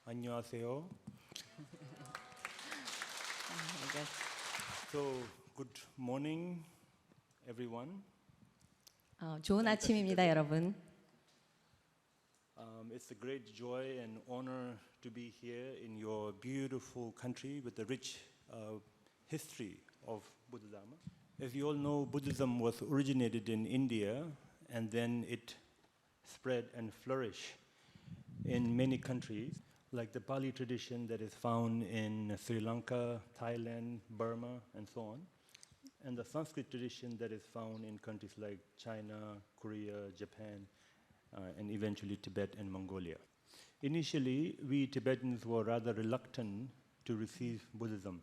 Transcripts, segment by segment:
안녕하세요. So, good morning, everyone. 좋은 아침입니다, 여러분. It's a great joy and honor to be here in your beautiful country with the rich history of Buddha Dharma. As you all know, Buddhism was originated in India and then it spread and flourished in many countries, like the Pali tradition that is found in Sri Lanka, Thailand, Burma, and so on, and the Sanskrit tradition that is found in countries like China, Korea, Japan, and eventually Tibet and Mongolia. Initially, we Tibetans were rather reluctant to receive Buddhism.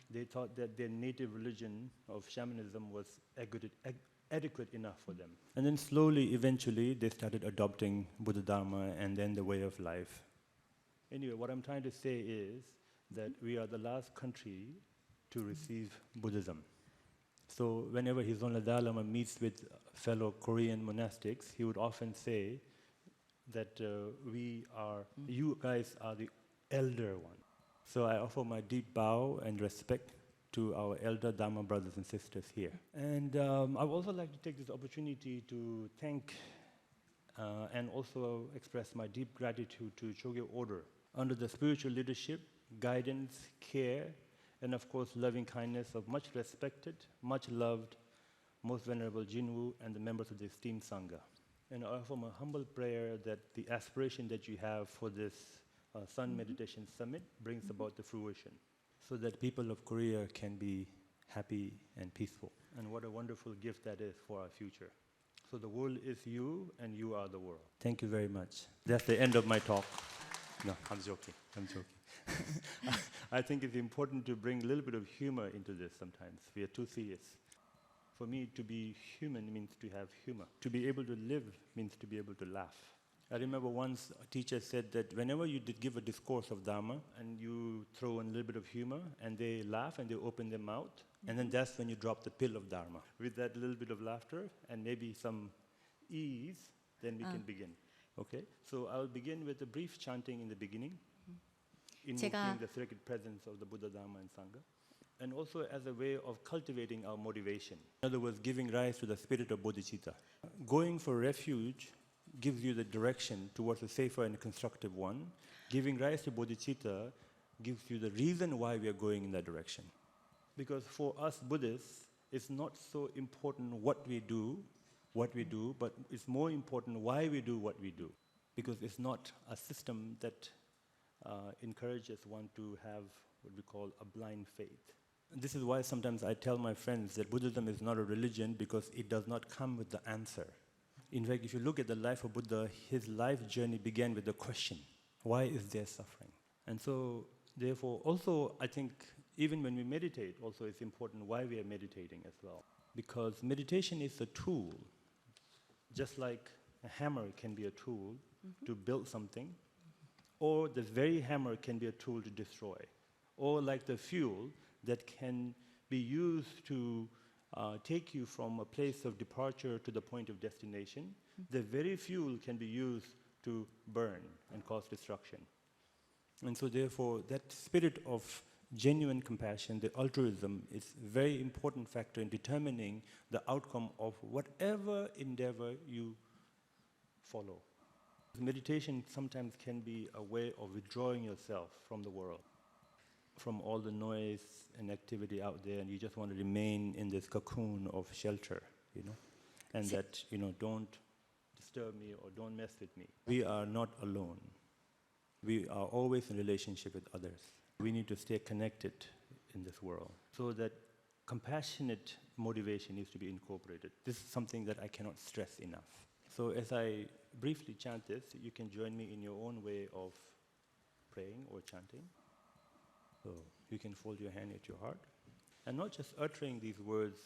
They thought that their native religion of shamanism was adequate enough for them. And then slowly, eventually, they started adopting Buddha Dharma and then the way of life. Anyway, what I'm trying to say is that we are the last country to receive Buddhism. So whenever His Holiness Dalai Lama meets with fellow Korean monastics, he would often say that you guys are the elder one. So I offer my deep bow and respect to our elder Dharma brothers and sisters here. And I would also like to take this opportunity to thank and also express my deep gratitude to Chogye Order. Under the spiritual leadership, guidance, care, and of course loving kindness of much respected, much loved, most venerable Jinwu and the members of the esteemed Sangha. And I offer my humble prayer that the aspiration that you have for this Sun Meditation Summit brings about the fruition, so that people of Korea can be happy and peaceful. And what a wonderful gift that is for our future. So the world is you, and you are the world. Thank you very much. That's the end of my talk. No, I'm joking. I think it's important to bring a little bit of humor into this sometimes. We are too serious. For me, to be human means to have humor. To be able to live means to be able to laugh. I remember once a teacher said that whenever you did give a discourse of Dharma and you throw in a little bit of humor and they laugh and they open their mouth, and then that's when you drop the pill of Dharma. With that little bit of laughter and maybe some ease, then we can begin. Okay? So I'll begin with a brief chanting in the beginning, invoking the sacred presence of the Buddha, Dharma, and Sangha, and also as a way of cultivating our motivation. In other words, giving rise to the spirit of bodhicitta. Going for refuge gives you the direction towards a safer and constructive one. Giving rise to bodhicitta gives you the reason why we are going in that direction. Because for us Buddhists, it's not so important what we do, but it's more important why we do what we do. Because it's not a system that encourages one to have what we call a blind faith. And this is why sometimes I tell my friends that Buddhism is not a religion because it does not come with the answer. In fact, if you look at the life of Buddha, his life journey began with the question, why is there suffering? And so, therefore, also I think even when we meditate, also it's important why we are meditating as well. Because meditation is a tool, just like a hammer can be a tool to build something, or the very hammer can be a tool to destroy, or like the fuel that can be used to take you from a place of departure to the point of destination. The very fuel can be used to burn and cause destruction. And so therefore, that spirit of genuine compassion, the altruism, is a very important factor in determining the outcome of whatever endeavor you follow. Meditation sometimes can be a way of withdrawing yourself from the world, from all the noise and activity out there, and you just want to remain in this cocoon of shelter, and that, don't disturb me or don't mess with me. We are not alone. We are always in relationship with others. We need to stay connected in this world, so that compassionate motivation needs to be incorporated. This is something that I cannot stress enough. So as I briefly chant this, you can join me in your own way of praying or chanting. So you can fold your hand at your heart, and not just uttering these words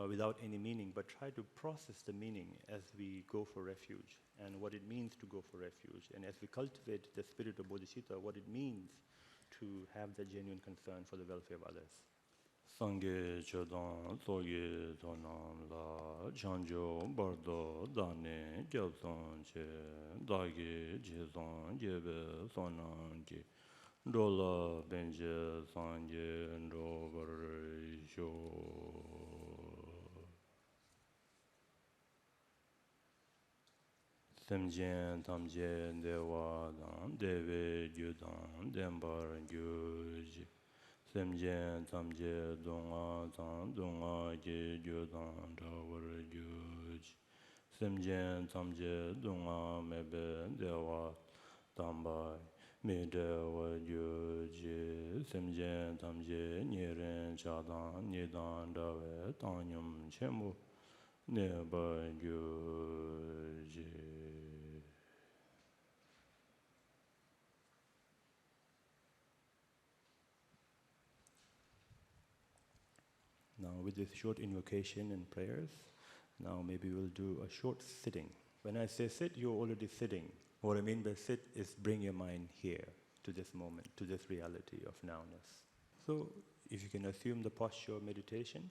without any meaning, but try to process the meaning as we go for refuge, and what it means to go for refuge, and as we cultivate the spirit of bodhicitta, what it means to have the genuine concern for the welfare of others. Sangye Chodang Soye Tonam La Chanjo Bardo Dane Jabson Che Dagi Jizon Jebe Sonan Ji Dola Benje Sanje Rover Sho Semjen Tamje Dewa Dan Deve Judan Dembar Juji Semjen Tamje Donga Tan Donga Je Judan Dawar Juji Semjen Tamje Donga Mebe Dewa Tambai Medewa Juji Semjen Tamje Nyeren Chadan Nidan Dawe Tanyum Chemu Neba Juji. Now with this short invocation and prayers, now maybe we'll do a short sitting. When I say sit, you're already sitting. What I mean by sit is bring your mind here, to this moment, to this reality of nowness. So if you can assume the posture of meditation,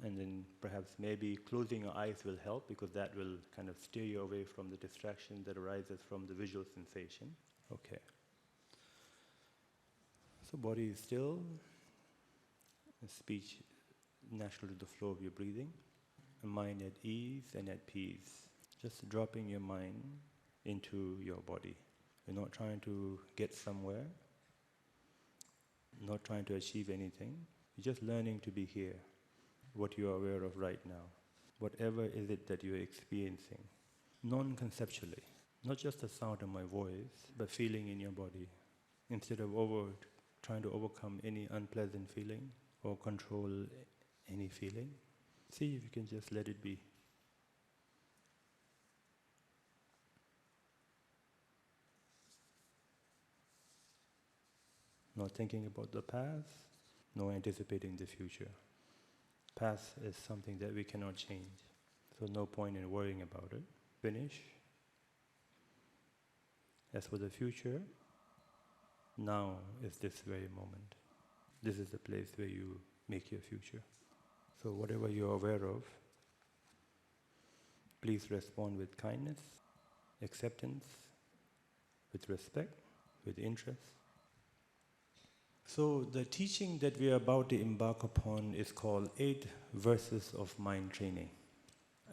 and then perhaps maybe closing your eyes will help, because that will kind of steer you away from the distraction that arises from the visual sensation. Okay. So body is still, speech natural to the flow of your breathing, a mind at ease and at peace. Just dropping your mind into your body. You're not trying to get somewhere, not trying to achieve anything. You're just learning to be here, what you are aware of right now. Whatever is it that you're experiencing, non-conceptually, not just the sound of my voice, but feeling in your body. Instead of trying to overcome any unpleasant feeling or control any feeling, see if you can just let it be. Not thinking about the past, nor anticipating the future. Past is something that we cannot change, so no point in worrying about it. Finish. As for the future, now is this very moment. This is the place where you make your future. So whatever you're aware of, please respond with kindness, acceptance, with respect, with interest. So the teaching that we are about to embark upon is called 8 Verses of Mind Training.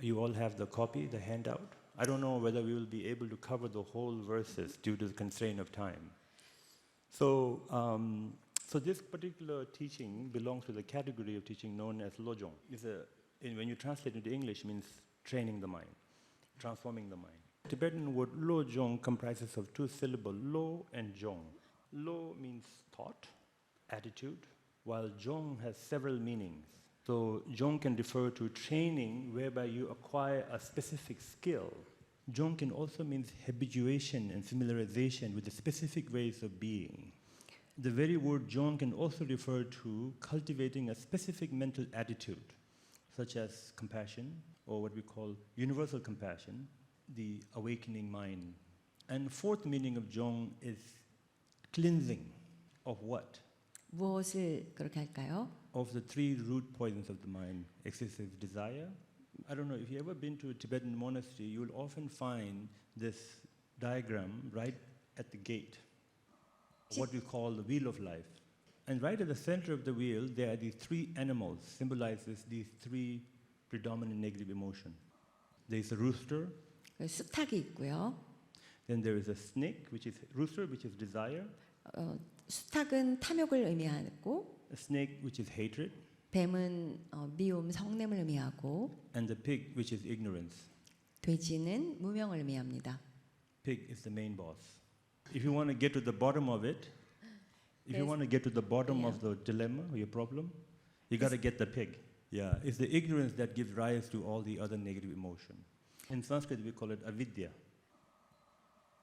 You all have the copy, the handout. I don't know whether we will be able to cover the whole verses due to the constraint of time. So this particular teaching belongs to the category of teaching known as Lo Jong. When you translate it into English, it means training the mind, transforming the mind. Tibetan word Lo Jong comprises of 2 syllables, Lo and Jong. Lo means thought, attitude, while Jong has several meanings. So Jong can refer to training whereby you acquire a specific skill. Jong can also mean habituation and familiarization with the specific ways of being. The very word Jong can also refer to cultivating a specific mental attitude, such as compassion, or what we call universal compassion, the awakening mind. And 4th meaning of Jong is cleansing of what? 무엇을 그렇게 할까요? Of the 3 root poisons of the mind, excessive desire. I don't know, if you've ever been to a Tibetan monastery, you will often find this diagram right at the gate, what we call the wheel of life. And right at the center of the wheel, there are these 3 animals, symbolizes these 3 predominant negative emotions. There is a rooster. 수탉이 있고요. Then there is a snake, which is rooster, which is desire. 수탉은 탐욕을 의미하고, A snake, which is hatred. 뱀은 미움, 성냄을 의미하고, And the pig, which is ignorance. 돼지는 무명을 의미합니다. Pig is the main boss. If you want to get to the bottom of it, if you want to get to the bottom of the dilemma or your problem, you got to get the pig. Yeah, it's the ignorance that gives rise to all the other negative emotion. In Sanskrit, we call it avidya.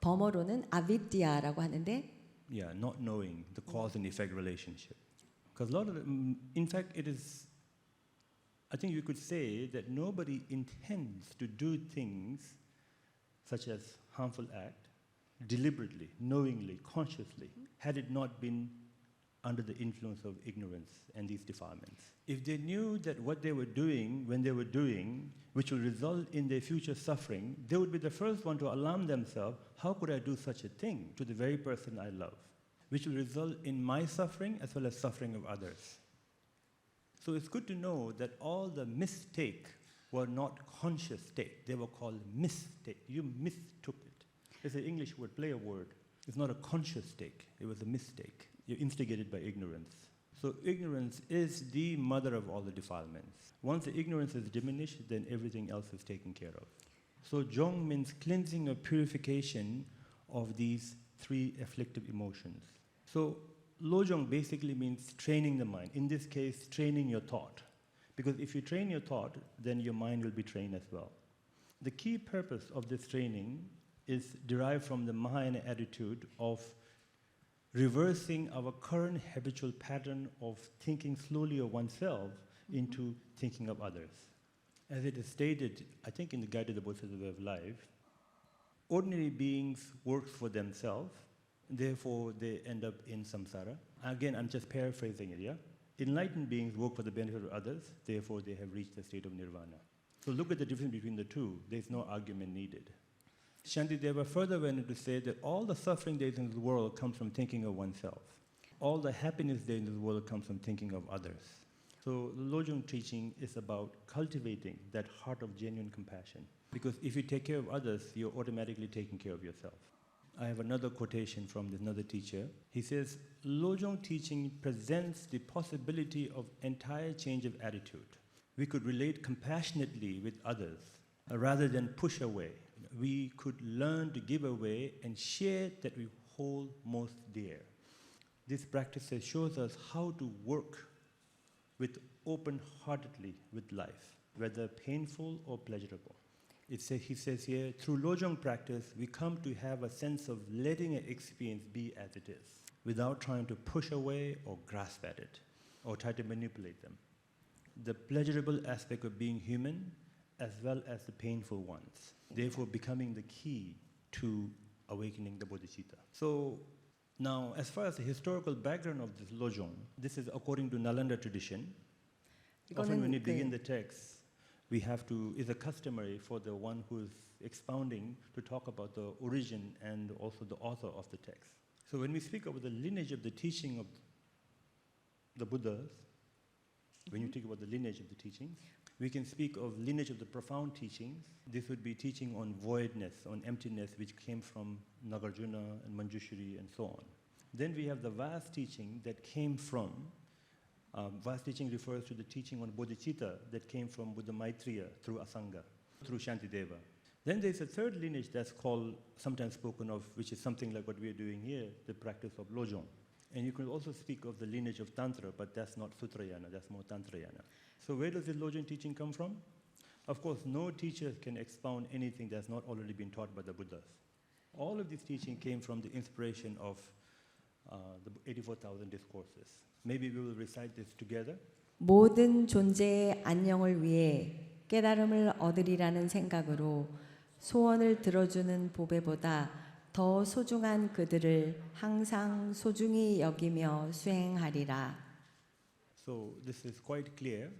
범어로는 아비디아라고 하는데, Yeah, not knowing the cause and effect relationship. Because a lot of, in fact, it is, I think you could say that nobody intends to do things such as harmful act deliberately, knowingly, consciously, had it not been under the influence of ignorance and these defilements. If they knew that what they were doing when they were doing, which will result in their future suffering, they would be the first one to alarm themselves, how could I do such a thing to the very person I love, which will result in my suffering as well as suffering of others. So it's good to know that all the mistakes were not conscious state. They were called mistake. You mistook it. It's an English word, play a word. It's not a conscious state. It was a mistake. You're instigated by ignorance. So ignorance is the mother of all the defilements. Once the ignorance is diminished, then everything else is taken care of. So Jong means cleansing or purification of these three afflictive emotions. So Lo Jong basically means training the mind. In this case, training your thought. Because if you train your thought, then your mind will be trained as well. The key purpose of this training is derived from the Mahayana attitude of reversing our current habitual pattern of thinking slowly of oneself into thinking of others. As it is stated, I think in the Guide to the Bodhisattva's Way of Life, ordinary beings work for themselves, therefore they end up in samsara. Again, I'm just paraphrasing it, yeah? Enlightened beings work for the benefit of others, therefore they have reached the state of nirvana. So look at the difference between the two. There's no argument needed. Shantideva further went on to say that all the suffering there is in the world comes from thinking of oneself. All the happiness there in the world comes from thinking of others. So the Lo Jong teaching is about cultivating that heart of genuine compassion. Because if you take care of others, you're automatically taking care of yourself. I have another quotation from another teacher. He says, Lo Jong teaching presents the possibility of entire change of attitude. We could relate compassionately with others rather than push away. We could learn to give away and share that we hold most dear. This practice shows us how to work with open-heartedly with life, whether painful or pleasurable. He says here, through Lo Jong practice, we come to have a sense of letting an experience be as it is, without trying to push away or grasp at it, or try to manipulate them. The pleasurable aspect of being human, as well as the painful ones, therefore becoming the key to awakening the bodhicitta. So now, as far as the historical background of this Lo Jong, this is according to Nalanda tradition. Often when we begin the text, we have to, is a customary for the one who is expounding to talk about the origin and also the author of the text. So when we speak about the lineage of the teaching of the Buddhas, when you think about the lineage of the teachings, we can speak of lineage of the profound teachings. This would be teaching on voidness, on emptiness, which came from Nagarjuna and Manjushri and so on. Then we have the vast teaching that came from, vast teaching refers to the teaching on bodhicitta that came from Buddha Maitreya through Asanga, through Shantideva. Then there's a third lineage that's called, sometimes spoken of, which is something like what we are doing here, the practice of Lo Jong. And you can also speak of the lineage of Tantra, but that's not Sutrayana, that's more Tantrayana. So where does the Lo Jong teaching come from? Of course, no teacher can expound anything that's not already been taught by the Buddhas. All of this teaching came from the inspiration of the 84,000 discourses. Maybe we will recite this together. 모든 존재의 안녕을 위해 깨달음을 얻으리라는 생각으로 소원을 들어주는 보배보다 더 소중한 그들을 항상 소중히 여기며 수행하리라. So this is quite clear.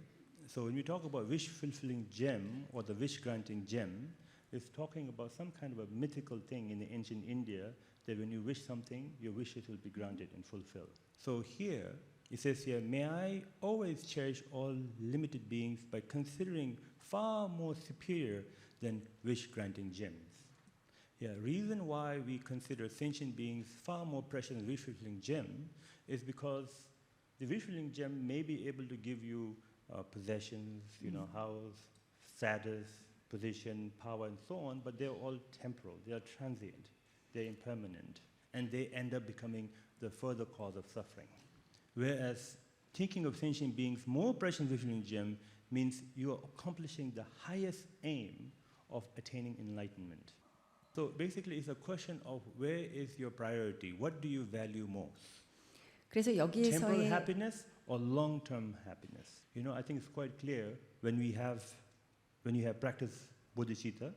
So when we talk about wish-fulfilling gem or the wish-granting gem, it's talking about some kind of a mythical thing in the ancient India that when you wish something, your wishes will be granted and fulfilled. So here, it says here, may I always cherish all limited beings by considering far more superior than wish-granting gems. Yeah, reason why we consider sentient beings far more precious than wish-fulfilling gem is because the wish-fulfilling gem may be able to give you possessions, house, status, position, power, and so on, but they're all temporal, they are transient, they're impermanent, and they end up becoming the further cause of suffering. Whereas thinking of sentient beings more precious than wish-fulfilling gem means you are accomplishing the highest aim of attaining enlightenment. So basically it's a question of where is your priority? What do you value most? 그래서 Temporal 여기에서의 happiness or long-term happiness? I think it's quite clear when you have practiced bodhicitta,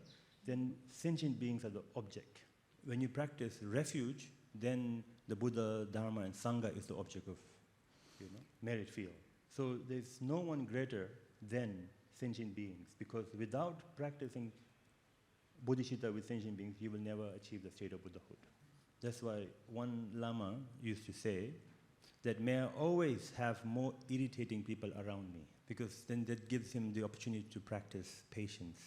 then sentient beings are the object. When you practice refuge, then the Buddha, Dharma, and Sangha is the object of, merit field. So there's no one greater than sentient beings, because without practicing bodhicitta with sentient beings, you will never achieve the state of Buddhahood. That's why one Lama used to say that may I always have more irritating people around me, because then that gives him the opportunity to practice patience.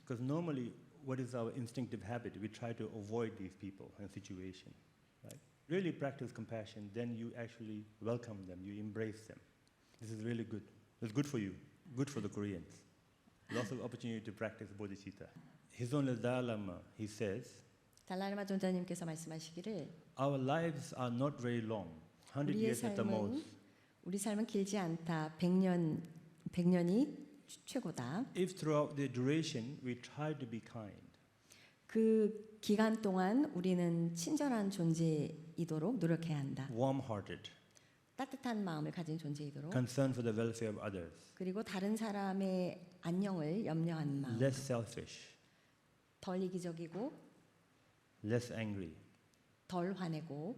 Because normally, what is our instinctive habit? We try to avoid these people and situations, right? Really practice compassion, then you actually welcome them, you embrace them. This is really good. It's good for you, good for the Koreans. Lots of opportunity to practice bodhicitta. His own Dalai Lama, he says, 달라르마 존자님께서 말씀하시기를 our lives are not very long, 100 years at the most. 우리 삶은 길지 않다. 100년이 최고다. If throughout the duration we try to be kind, 그 기간 동안 우리는 친절한 존재이도록 노력해야 한다. warm-hearted, 따뜻한 마음을 가진 존재이도록. concerned for the welfare of others, 그리고 다른 사람의 안녕을 염려하는 마음. less selfish, 덜 이기적이고 less angry, 덜 화내고.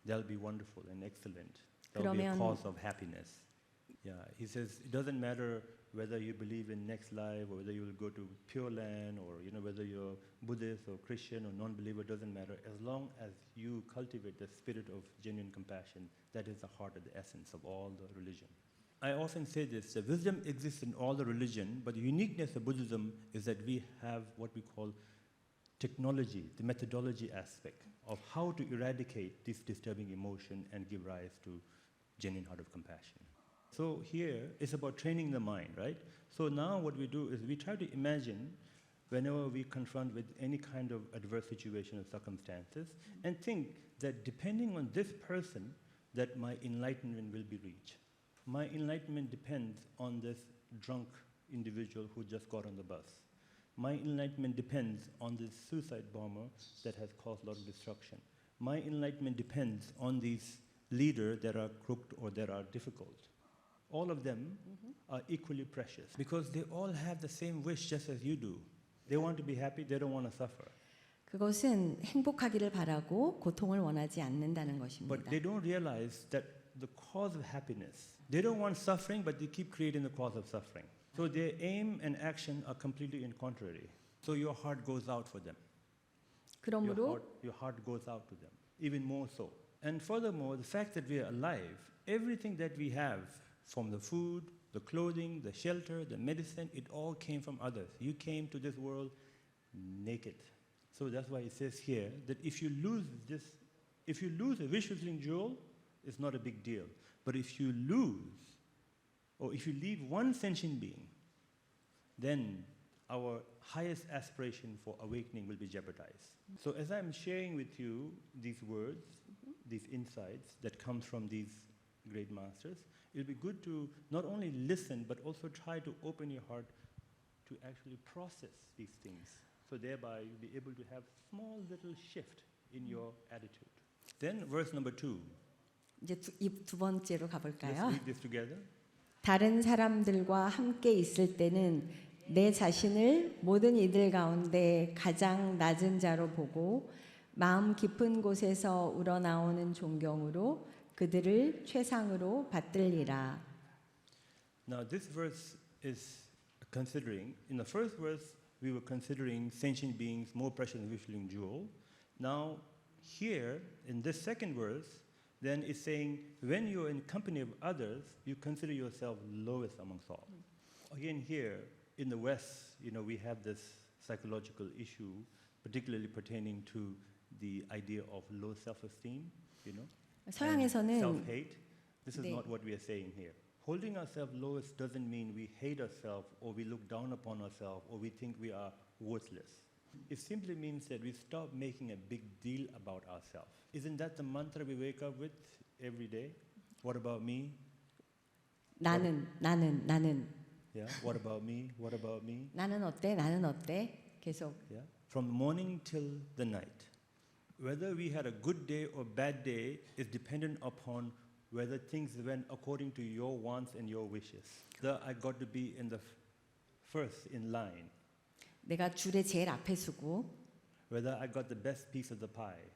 that'll be wonderful and excellent. That'll be a cause of happiness. Yeah, he says it doesn't matter whether you believe in next life or whether you will go to Pure Land or whether you're Buddhist or Christian or non-believer, doesn't matter. As long as you cultivate the spirit of genuine compassion, that is the heart of the essence of all the religion. I often say this, that wisdom exists in all the religion, but the uniqueness of Buddhism is that we have what we call technology, the methodology aspect of how to eradicate this disturbing emotion and give rise to genuine heart of compassion. So here, it's about training the mind, right? So now what we do is we try to imagine whenever we confront with any kind of adverse situation or circumstances and think that depending on this person, that my enlightenment will be reached. My enlightenment depends on this drunk individual who just got on the bus. My enlightenment depends on this suicide bomber that has caused a lot of destruction. My enlightenment depends on these leaders that are crooked or that are difficult. All of them are equally precious because they all have the same wish just as you do. They want to be happy, they don't want to suffer. 그것은 행복하기를 바라고 고통을 원하지 않는다는 것입니다. But they don't realize that the cause of happiness, they don't want suffering, but they keep creating the cause of suffering. So their aim and action are completely in contrary. So your heart goes out for them. 그러므로 Your heart goes out to them, even more so. And furthermore, the fact that we are alive, everything that we have, from the food, the clothing, the shelter, the medicine, it all came from others. You came to this world naked. So that's why it says here that if you lose a wish-fulfilling jewel, it's not a big deal. But if you lose, or if you leave one sentient being, then our highest aspiration for awakening will be jeopardized. So as I'm sharing with you these words, these insights that come from these great masters, it'll be good to not only listen, but also try to open your heart to actually process these things. So thereby you'll be able to have small little shift in your attitude. Then verse number 2. 이제 두 번째로 Let's 가볼까요? read this together. 다른 사람들과 함께 있을 때는 내 자신을 모든 이들 가운데 가장 낮은 자로 보고 마음 깊은 곳에서 우러나오는 존경으로 그들을 최상으로 받들리라. Now this verse is considering, in the first verse we were considering sentient beings more precious than wish-fulfilling jewel. Now here in this second verse, then it's saying when you're in company of others, you consider yourself lowest amongst all. Again here in the West, we have this psychological issue, particularly pertaining to the idea of low self-esteem, 서양에서는 self-hate. This is 네. not what we are saying here. Holding ourselves lowest doesn't mean we hate ourselves or we look down upon ourselves or we think we are worthless. It simply means that we stop making a big deal about ourselves. Isn't that the mantra we wake up with every day? What about me? 나는. Yeah. What about me? What about me? 나는 어때? 계속. Yeah. From morning till the night. Whether we had a good day or bad day is dependent upon whether things went according to your wants and your wishes. I got to be in the first in line. 내가 줄에 제일 앞에 서고 Whether I got the best piece of the pie.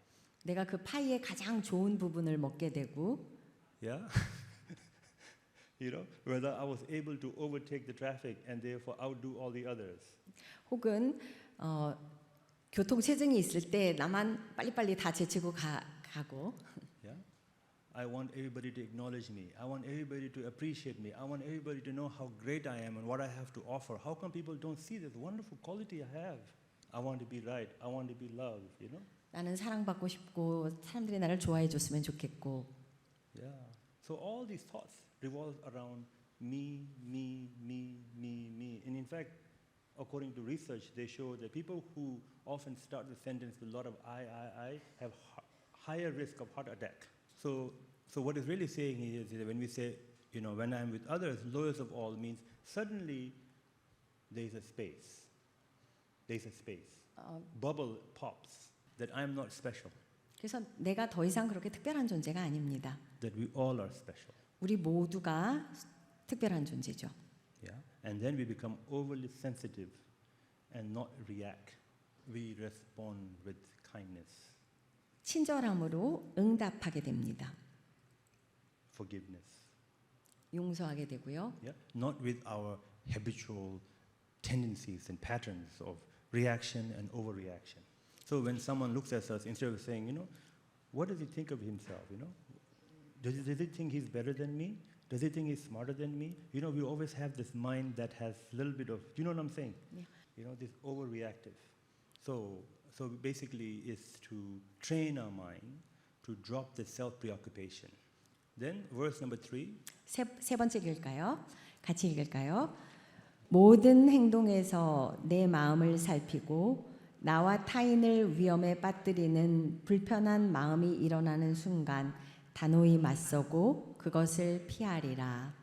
내가 그 파이의 가장 좋은 부분을 먹게 되고 Yeah. You know, whether I was able to overtake the traffic and therefore outdo all the others. 혹은 교통 체증이 있을 때 나만 빨리빨리 다 제치고 가고 Yeah. I want everybody to acknowledge me. I want everybody to appreciate me. I want everybody to know how great I am and what I have to offer. How come people don't see this wonderful quality I have? I want to be right. I want to be loved, you know? 나는 사랑받고 싶고 사람들이 나를 좋아해 줬으면 좋겠고 Yeah. So all these thoughts revolve around me. And in fact, according to research, they show that people who often start the sentence with a lot of I have higher risk of heart attack. So what it's really saying is that when we say, you know, when I'm with others, lowest of all means suddenly there's a space. Bubble pops that I'm not special. 그래서 내가 더 이상 그렇게 특별한 존재가 아닙니다. That we all are special. 우리 모두가 특별한 존재죠. Yeah. And then we become overly sensitive and not react. We respond with kindness, 친절함으로 응답하게 됩니다. forgiveness. 용서하게 되고요. Yeah. Not with our habitual tendencies and patterns of reaction and overreaction. So when someone looks at us, instead of saying, you know, what does he think of himself, you know? Does he think he's better than me? Does he think he's smarter than me? You know, we always have this mind that has a little bit of, do you know what I'm saying? Yeah. You know, this overreactive. So basically it's to train our mind to drop the self-preoccupation. Then verse number 3. 세 번째 읽을까요? 같이 읽을까요? 모든 행동에서 내 마음을 살피고 나와 타인을 위험에 빠뜨리는 불편한 마음이 일어나는 순간 단호히 맞서고 그것을 피하리라.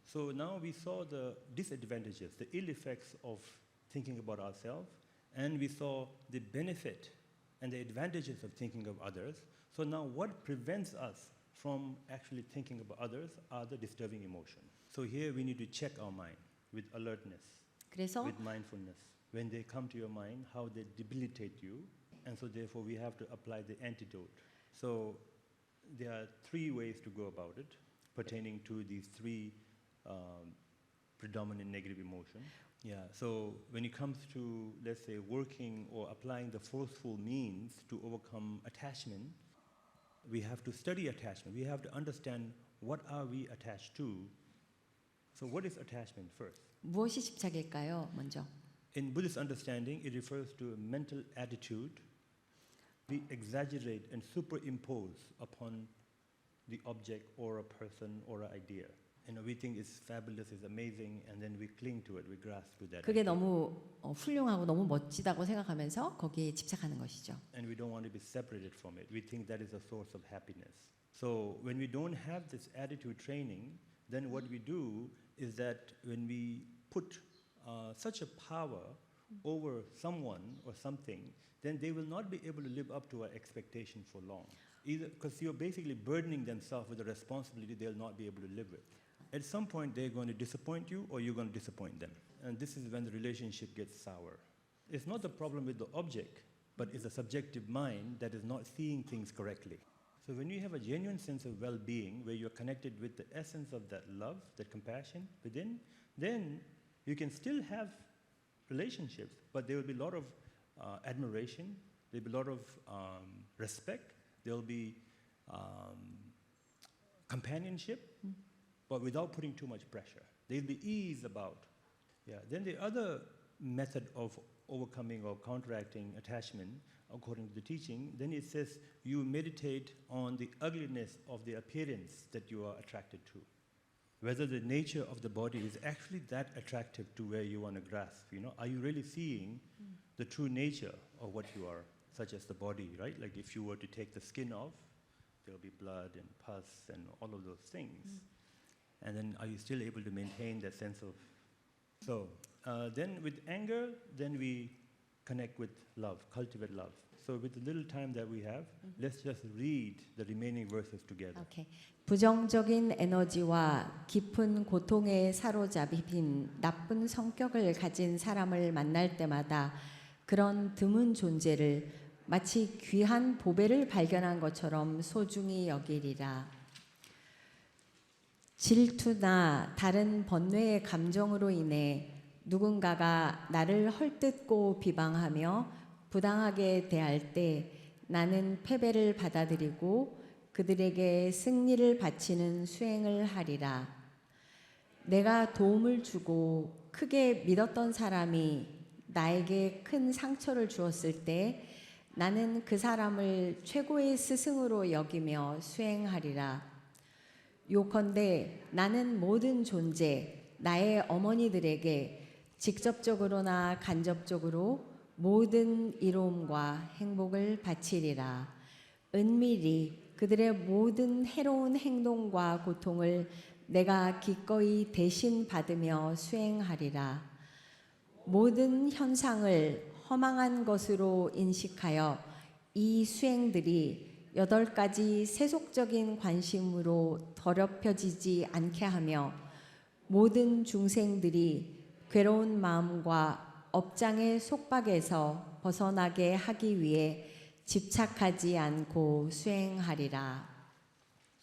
So now we saw the disadvantages, the ill effects of thinking about ourselves, and we saw the benefit and the advantages of thinking of others. So now what prevents us from actually thinking about others are the disturbing emotions. So here we need to check our mind with alertness, 그래서 with mindfulness. When they come to your mind, how they debilitate you, and so therefore we have to apply the antidote. So there are 3 ways to go about it pertaining to these 3 predominant negative emotions. Yeah, so when it comes to, let's say, working or applying the forceful means to overcome attachment, we have to study attachment. We have to understand what are we attached to. So what is attachment first? 무엇이 집착일까요? 먼저. In Buddhist understanding, it refers to a mental attitude we exaggerate and superimpose upon the object or a person or an idea. And we think it's fabulous, it's amazing, and then we cling to it, we grasp to that. 그게 너무 훌륭하고 너무 멋지다고 생각하면서 거기에 집착하는 것이죠. And we don't want to be separated from it. We think that is a source of happiness. So when we don't have this attitude training, then what we do is that when we put such a power over someone or something, then they will not be able to live up to our expectation for long. Either because you're basically burdening themselves with a responsibility they'll not be able to live with. At some point, they're going to disappoint you or you're going to disappoint them. And this is when the relationship gets sour. It's not the problem with the object, but it's a subjective mind that is not seeing things correctly. So when you have a genuine sense of well-being, where you're connected with the essence of that love, that compassion within, then you can still have relationships, but there will be a lot of admiration, there will be a lot of respect, there will be companionship, but without putting too much pressure. There will be ease about. Yeah. Then the other method of overcoming or counteracting attachment, according to the teaching, then it says you meditate on the ugliness of the appearance that you are attracted to. Whether the nature of the body is actually that attractive to where you want to grasp, you know, are you really seeing the true nature of what you are, such as the body, right? Like if you were to take the skin off, there'll be blood and pus and all of those things. And then are you still able to maintain that sense of... So then with anger, then we connect with love, cultivate love. So with the little time that we have, let's just read the remaining verses together. Okay. 부정적인 에너지와 깊은 고통에 사로잡힌 나쁜 성격을 가진 사람을 만날 때마다 그런 드문 존재를 마치 귀한 보배를 발견한 것처럼 소중히 여기리라. 질투나 다른 번뇌의 감정으로 인해 누군가가 나를 헐뜯고 비방하며 부당하게 대할 때 나는 패배를 받아들이고 그들에게 승리를 바치는 수행을 하리라. 내가 도움을 주고 크게 믿었던 사람이 나에게 큰 상처를 주었을 때 나는 그 사람을 최고의 스승으로 여기며 수행하리라. 요컨대 나는 모든 존재, 나의 어머니들에게 직접적으로나 간접적으로 모든 이로움과 행복을 바치리라. 은밀히 그들의 모든 해로운 행동과 고통을 내가 기꺼이 대신 받으며 수행하리라. 모든 현상을 허망한 것으로 인식하여 이 수행들이 8가지 세속적인 관심으로 더럽혀지지 않게 하며 모든 중생들이 괴로운 마음과 업장의 속박에서 벗어나게 하기 위해 집착하지 않고 수행하리라.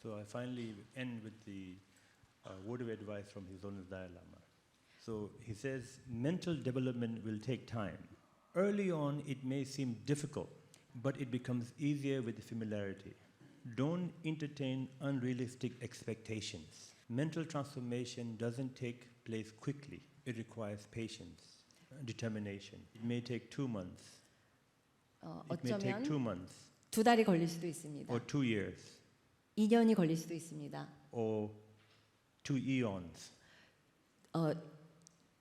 So I finally end with the word of advice from His Holiness Dalai Lama. So he says, mental development will take time. Early on, it may seem difficult, but it becomes easier with familiarity. Don't entertain unrealistic expectations. Mental transformation doesn't take place quickly. It requires patience, determination. It may take 2 months. It may take 2 months. 2달이 걸릴 수도 있습니다. Or 2 years. 2년이 걸릴 수도 있습니다. Or 2 eons.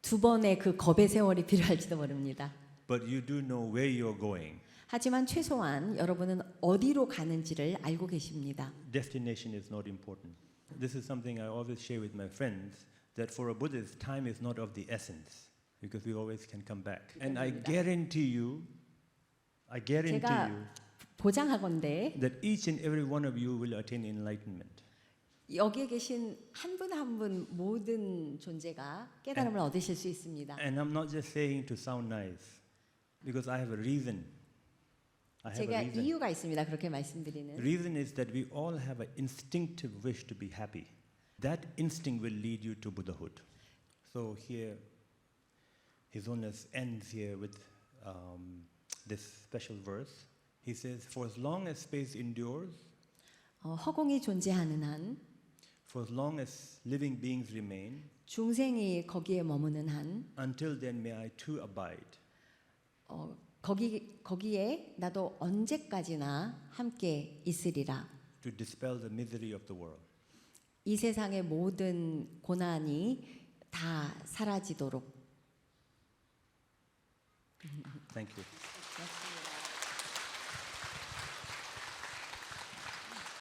2번의 그 겁의 세월이 필요할지도 모릅니다. But you do know where you're going. 하지만 최소한 여러분은 어디로 가는지를 알고 계십니다. Destination is not important. This is something I always share with my friends, that for a Buddhist, time is not of the essence, because we always can come back. And I guarantee you, 제가 보장하건대 that each and every one of you will attain enlightenment. 여기에 계신 한 분 한 분 모든 존재가 깨달음을 얻으실 수 있습니다. And I'm not just saying to sound nice, because I have a reason. 제가 이유가 있습니다. 그렇게 말씀드리는. Reason is that we all have an instinctive wish to be happy. That instinct will lead you to Buddhahood. So here, His Holiness ends here with this special verse. He says, "For as long as space endures, 허공이 존재하는 한, for as long as living beings remain, 중생이 거기에 머무는 한, until then may I too abide." 거기에 나도 언제까지나 함께 있으리라. To dispel the misery of the world. 이 세상의 모든 고난이 다 사라지도록. Thank you.